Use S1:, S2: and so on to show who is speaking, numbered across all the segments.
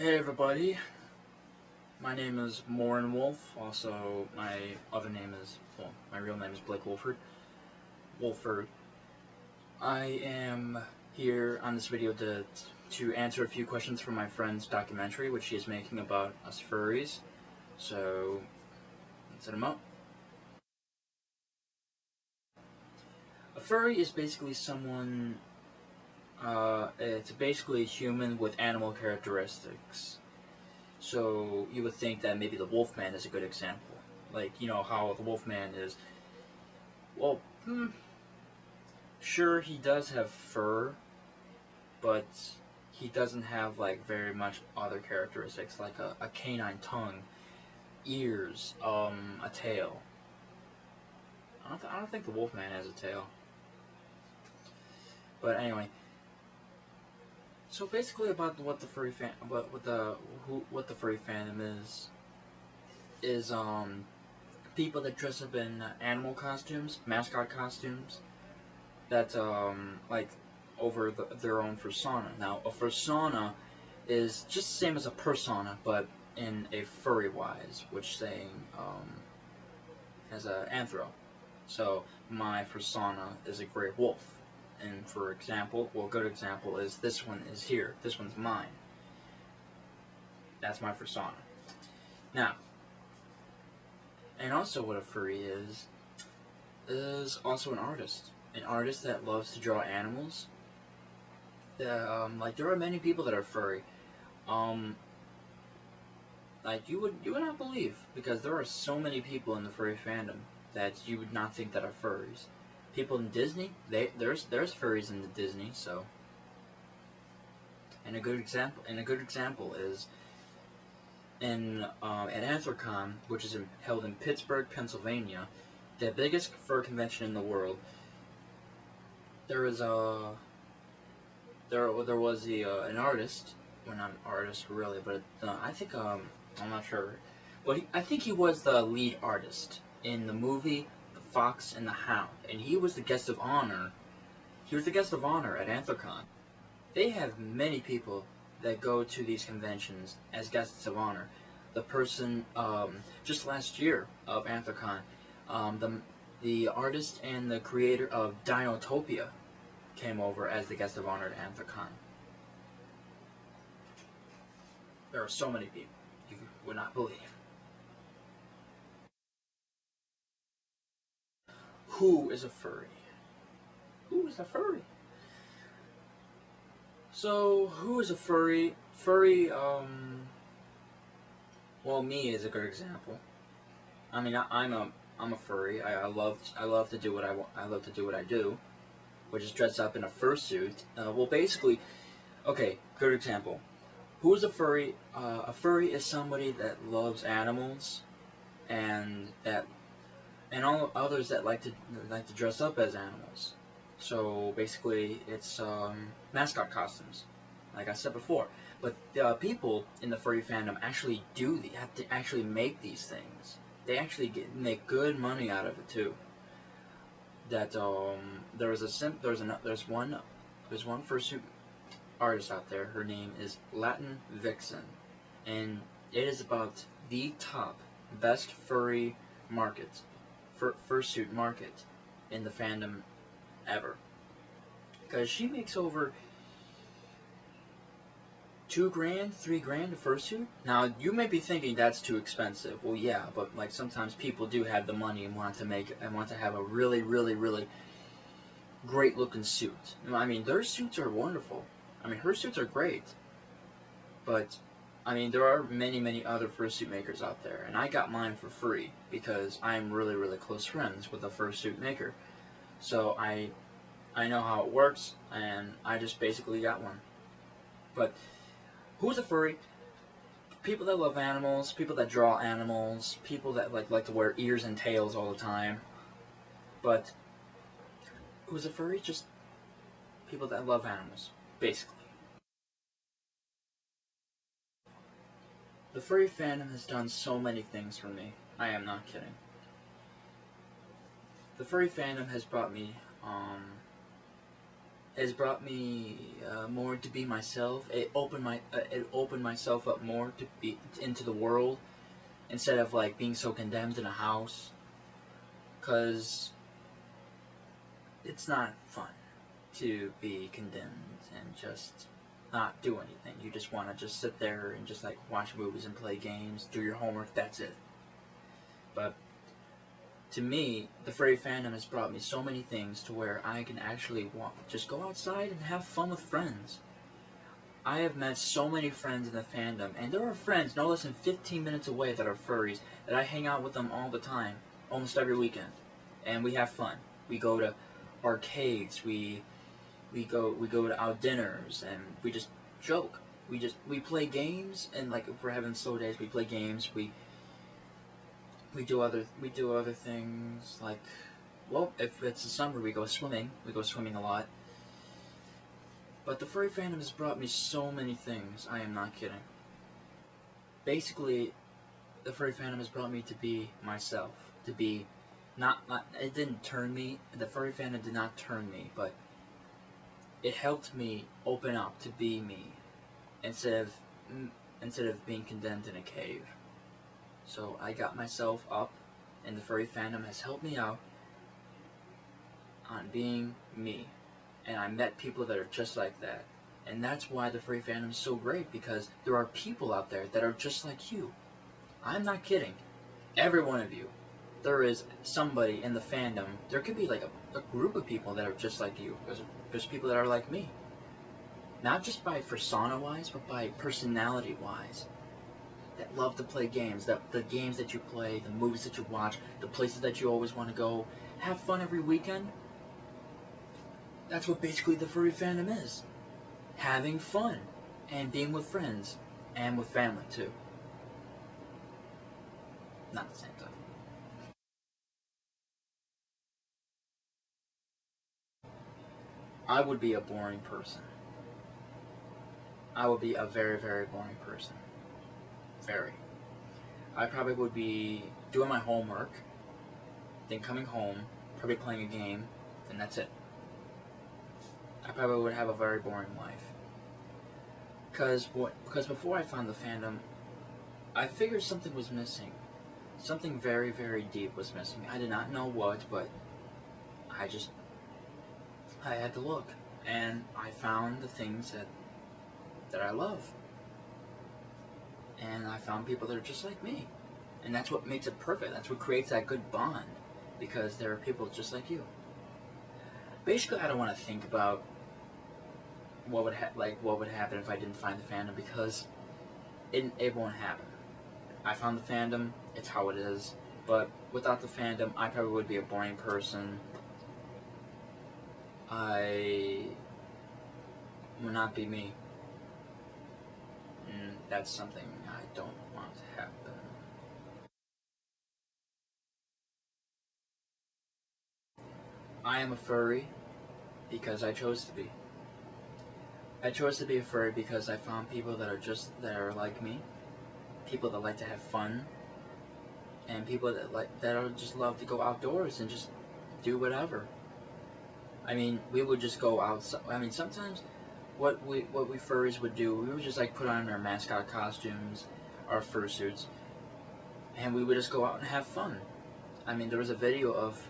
S1: Hey everybody, my name is Morin Wolf. Also, my other name is, well, my real name is Blake Wolford. I am here on this video to answer a few questions from my friend's documentary, which she is making about us furries. So, let's set them up. A furry is basically someone, it's basically a human with animal characteristics. So you would think that maybe the Wolfman is a good example. Like, you know, how the Wolfman is, well, sure, he does have fur, but he doesn't have, like, very much other characteristics, like a canine tongue, ears, a tail. I don't think the Wolfman has a tail. But anyway, so basically about what the furry fandom is people that dress up in animal costumes, mascot costumes, that like over their own persona. Now, a fursona is just the same as a persona, but in a furry wise, which saying has a anthro. So my fursona is a gray wolf. And for example, well, a good example is this one is here. This one's mine. That's my fursona. Now, and also what a furry is also an artist. An artist that loves to draw animals. Like, there are many people that are furry. Like, you would not believe, because there are so many people in the furry fandom that you would not think that are furries. People in Disney, there's furries in the Disney, so. And a good example is in at Anthrocon, which is held in Pittsburgh, Pennsylvania, the biggest fur convention in the world. There was an artist, well, not an artist really, but I think I'm not sure, but I think he was the lead artist in the movie Fox and the Hound, and he was the guest of honor. He was the guest of honor at Anthrocon. They have many people that go to these conventions as guests of honor. The person just last year of Anthrocon, the artist and the creator of Dinotopia came over as the guest of honor at Anthrocon. There are so many people you would not believe. Who is a furry? Who is a furry? So, who is a furry? Furry, well, me is a good example. I mean, I'm a furry. I love to do what I love to do what I do, which is dress up in a fursuit. Well, basically, okay, good example. Who is a furry? A furry is somebody that loves animals, and all others that like to dress up as animals. So basically, it's mascot costumes, like I said before. But people in the furry fandom actually have to actually make these things. They actually make good money out of it too. That there's one fursuit artist out there. Her name is Latin Vixen, and it is about the top best furry market. Fursuit market in the fandom ever, because she makes over $2 grand, $3 grand a fursuit. Now you may be thinking that's too expensive. Well, yeah, but like sometimes people do have the money and want to have a really, really, really great looking suit. I mean, their suits are wonderful. I mean, her suits are great, but I mean, there are many other fursuit makers out there, and I got mine for free because I'm really, really close friends with a fursuit maker. So I know how it works, and I just basically got one. But who's a furry? People that love animals, people that draw animals, people that like to wear ears and tails all the time. But who's a furry? Just people that love animals, basically. The furry fandom has done so many things for me. I am not kidding. The furry fandom has brought me has brought me more to be myself. It opened myself up more to be into the world instead of like being so condemned in a house. 'Cause it's not fun to be condemned and just not do anything. You just want to just sit there and just like watch movies and play games, do your homework, that's it. But to me, the furry fandom has brought me so many things to where I can actually just go outside and have fun with friends. I have met so many friends in the fandom, and there are friends no less than 15 minutes away that are furries, that I hang out with them all the time, almost every weekend, and we have fun. We go to arcades, we go to our dinners, and we just joke. We play games, and like if we're having slow days, we play games. We do other things, like, well, if it's the summer, we go swimming. We go swimming a lot. But the furry fandom has brought me so many things. I am not kidding. Basically, the furry fandom has brought me to be myself. To be not it didn't turn me. The furry fandom did not turn me, but it helped me open up to be me instead of being condemned in a cave. So I got myself up, and the furry fandom has helped me out on being me. And I met people that are just like that. And that's why the furry fandom is so great, because there are people out there that are just like you. I'm not kidding. Every one of you. There is somebody in the fandom. There could be like a group of people that are just like you. There's people that are like me. Not just by persona-wise, but by personality-wise. That love to play games. The games that you play, the movies that you watch, the places that you always want to go. Have fun every weekend. That's what basically the furry fandom is. Having fun. And being with friends. And with family, too. Not at the same time. I would be a boring person. I would be a very, very boring person. Very. I probably would be doing my homework, then coming home, probably playing a game, and that's it. I probably would have a very boring life. Because before I found the fandom, I figured something was missing. Something very, very deep was missing. I did not know what, but I had to look. And I found the things that I love. And I found people that are just like me. And that's what makes it perfect. That's what creates that good bond. Because there are people just like you. Basically, I don't want to think about what would happen if I didn't find the fandom, because it won't happen. I found the fandom, it's how it is, but without the fandom, I probably would be a boring person. I would not be me. And that's something I don't want to happen. I am a furry because I chose to be. I chose to be a furry because I found people that are like me, people that like to have fun, and people that just love to go outdoors and just do whatever. I mean, we would just go outside. I mean, sometimes what we furries would do, we would just like put on our mascot costumes, our fursuits, and we would just go out and have fun. I mean, there was a video of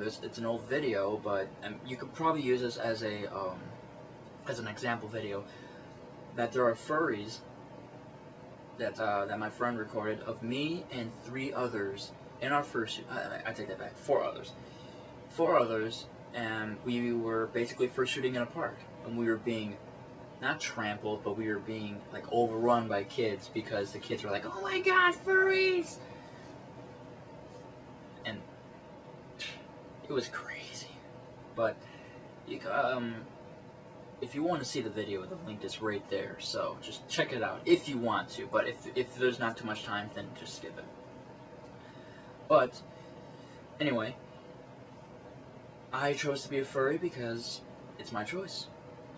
S1: it's an old video, but you could probably use this as an example video, that there are furries that my friend recorded of me and 3 others in our fursuit. I take that back. 4 others. 4 others, and we were basically fursuiting in a park, and we were being not trampled, but we were being like overrun by kids, because the kids were like, "Oh my God, furries!" And it was crazy. But you if you want to see the video, the link is right there, so just check it out if you want to, but if there's not too much time, then just skip it. But anyway, I chose to be a furry because it's my choice,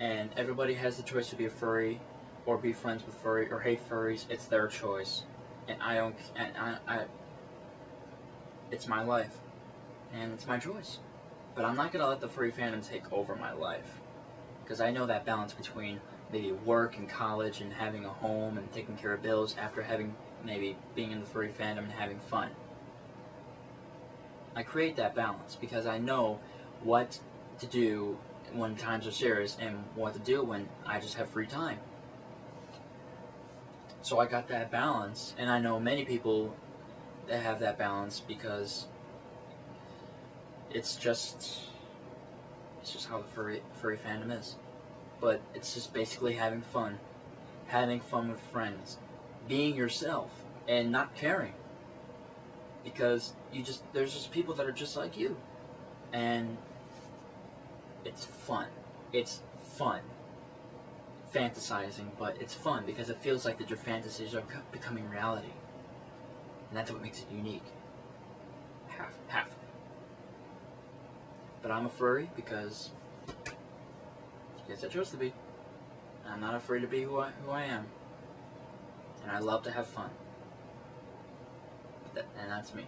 S1: and everybody has the choice to be a furry or be friends with furry or hate furries. It's their choice, and I it's my life, and it's my choice. But I'm not gonna let the furry fandom take over my life. because I know that balance between maybe work and college and having a home and taking care of bills after having maybe being in the furry fandom and having fun. I create that balance because I know what to do when times are serious and what to do when I just have free time. So I got that balance, and I know many people that have that balance because it's just how the furry fandom is. But it's just basically having fun with friends, being yourself, and not caring. Because there's just people that are just like you, and it's fun. It's fun. Fantasizing, but it's fun because it feels like that your fantasies are becoming reality, and that's what makes it unique. Half. But I'm a furry because I guess I chose to be. I'm not afraid to be who I am, and I love to have fun. And that's me.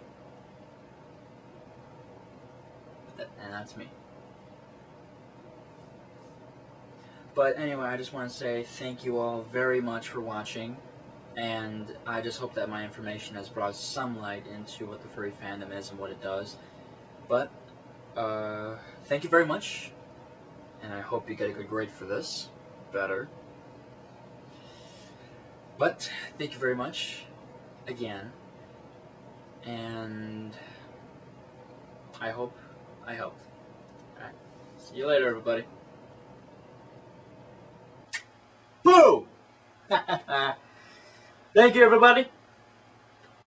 S1: And that's me. But anyway, I just want to say thank you all very much for watching, and I just hope that my information has brought some light into what the furry fandom is and what it does. But thank you very much, and I hope you get a good grade for this. Better. But thank you very much again, and I helped. Alright. See you later, everybody. Boo! Thank you, everybody.